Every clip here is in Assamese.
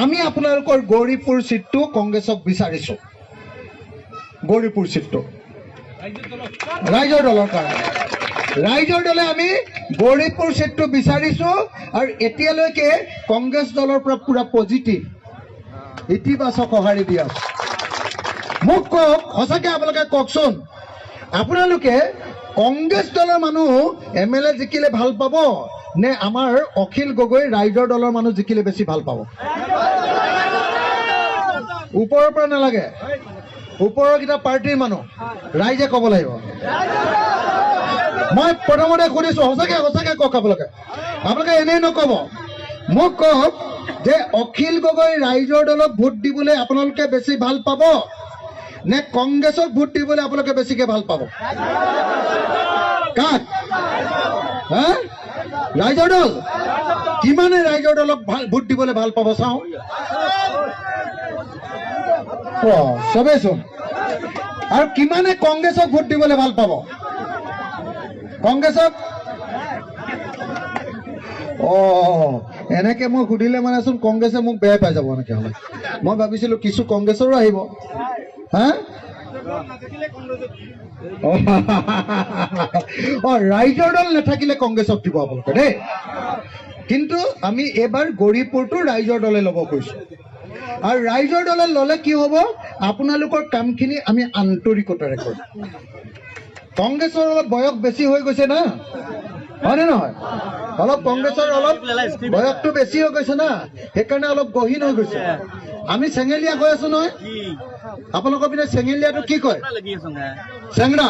আমি আপোনালোকৰ গৌৰীপুৰ সিটটো কংগ্ৰেছক বিচাৰিছো গৌৰীপুৰ সিটটো ৰাইজৰ দলৰ কাৰণে ৰাইজৰ দলে আমি গৌৰীপুৰ সিটটো বিচাৰিছো আৰু এতিয়ালৈকে কংগ্ৰেছ দলৰ পৰা পুৰা পজিটিভ ইতিবাচক সঁহাৰি দি আছে মোক কওক সঁচাকে আপোনালোকে কওকচোন আপোনালোকে কংগ্ৰেছ দলৰ মানুহ এমএলএ জিকিলে ভাল পাব নে আমাৰ অখিল গগৈ ৰাইজৰ দলৰ মানুহ জিকিলে বেছি ভাল পাব ওপৰৰ পৰা নালাগে ওপৰৰ কিটা পাৰ্টিৰ মানুহ ৰাইজে ক'ব লাগিব মই প্ৰথমতে সুধিছো সঁচাকে কওক আপোনালোকে এনেই নক'ব মোক কওক যে অখিল গগৈ ৰাইজৰ দলক ভোট দিবলৈ আপোনালোকে বেছি ভাল পাব নে কংগ্ৰেছক ভোট দিবলৈ আপোনালোকে বেছিকে ভাল পাব কাক হা ৰাইজৰ দল কিমানে ৰাইজৰ দলক ভোট দিবলৈ ভাল পাব চাওঁ চবেইচোন আৰু কিমানে কংগ্ৰেছক ভোট দিবলৈ ভাল পাব কংগ্ৰেছক এনেকে মই সুধিলে মানেচোন কংগ্ৰেছে মোক বেয়া পাই যাব এনেকে হলে মই ভাবিছিলো কিছু কংগ্ৰেছৰো আহিব হা ৰাইজৰ দল নাথাকিলে কংগ্ৰেছক দিব আপোনালোকে দেই কিন্তু আমি এবাৰ গৌৰীপুৰটো ৰাইজৰ দলে ল'ব কৈছো আৰু ৰাইজৰ দলে ল'লে কি হ'ব আপোনালোকৰ কামখিনি আমি আন্তৰিকতাৰে কৰিম কংগ্ৰেছৰ অলপ বয়স বেছি হৈ গৈছে না হয়নে নহয় অলপ কংগ্ৰেছৰ অলপ বয়সটো বেছি হৈ গৈছে না সেইকাৰণে অলপ গহীন হৈ গৈছে আমি চেঙেলীয়া গৈ আছো নহয় আপোনালোকৰ পিনে চেঙেলীয়াটো কি কয় চেংৰা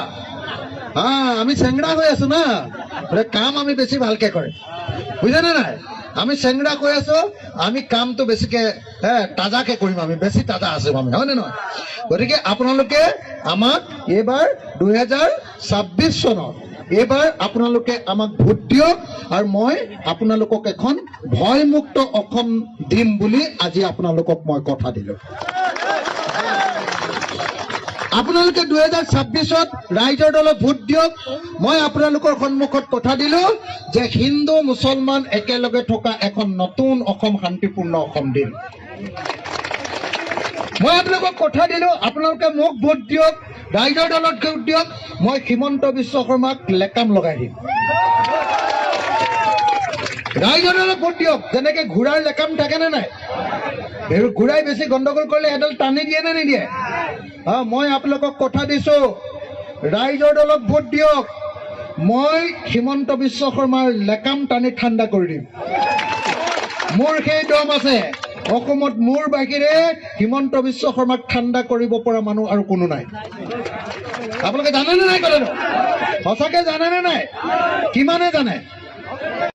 আমি চেংৰা হৈ আছো না কাম আমি বেছি ভালকে কৰিম বুজিছেনে নাই আমি চেংৰা কৈ আছো আমি কামটো বেছিকে তাজাকে কৰিম আমি বেছি তাজা আছো আমি হয়নে নহয় গতিকে আপোনালোকে আমাক এইবাৰ 2026 চনত এইবাৰ আপোনালোকে আমাক ভোট দিয়ক আৰু মই আপোনালোকক এখন ভয়মুক্ত অসম দিম বুলি আজি আপোনালোকক মই কথা দিলো আপোনালোকে 2026ত ৰাইজৰ দলক ভোট দিয়ক মই আপোনালোকৰ সন্মুখত কথা দিলো যে হিন্দু মুছলমান একেলগে থকা এখন নতুন অসম শান্তিপূৰ্ণ অসম দিম মই আপোনালোকক কথা দিলো আপোনালোকে মোক ভোট দিয়ক ৰাইজৰ দলক ভোট দিয়ক মই হিমন্ত বিশ্ব শৰ্মাক লেকাম লগাই দিম ৰাইজৰ দলক ভোট দিয়ক যেনেকে ঘোঁৰাৰ লেকাম থাকে নে নাই ঘোঁৰাই বেছি গণ্ডগোল কৰিলে এডাল টানি দিয়ে নে নিদিয়ে মই আপোনালোকক কথা দিছো ৰাইজৰ দলক ভোট দিয়ক মই হিমন্ত বিশ্ব শৰ্মাৰ লেকাম টানি ঠাণ্ডা কৰি দিম মোৰ সেই দম আছে অসমত মোৰ বাহিৰে হিমন্ত বিশ্ব শৰ্মাক ঠাণ্ডা কৰিব পৰা মানুহ আৰু কোনো নাই আপোনালোকে জানেনে নাই কথাটো সঁচাকে জানেনে নাই কিমানে জানে